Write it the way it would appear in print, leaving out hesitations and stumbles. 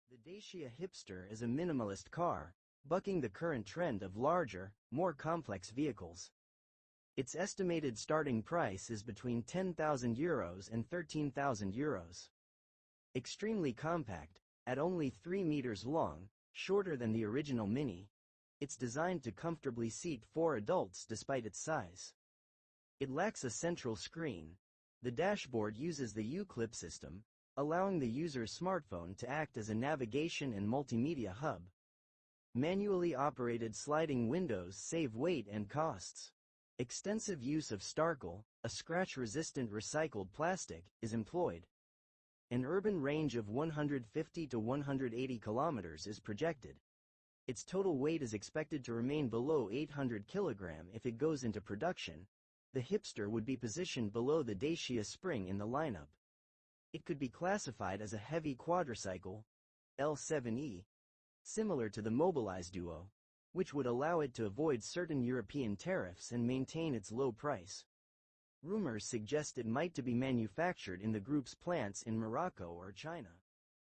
The Dacia Hipster is a minimalist car, bucking the current trend of larger, more complex vehicles. Its estimated starting price is between €10,000 and €13,000. Extremely compact, at only 3 meters long, shorter than the original Mini, it's designed to comfortably seat 4 adults despite its size. It lacks a central screen. The dashboard uses the U-Clip system, allowing the user's smartphone to act as a navigation and multimedia hub. Manually operated sliding windows save weight and costs. Extensive use of Starkle, a scratch-resistant recycled plastic, is employed. An urban range of 150 to 180 kilometers is projected. Its total weight is expected to remain below 800 kg if it goes into production. The Hipster would be positioned below the Dacia Spring in the lineup. It could be classified as a heavy quadricycle, L7e, similar to the Mobilize Duo, which would allow it to avoid certain European tariffs and maintain its low price. Rumors suggest it might be manufactured in the group's plants in Morocco or China.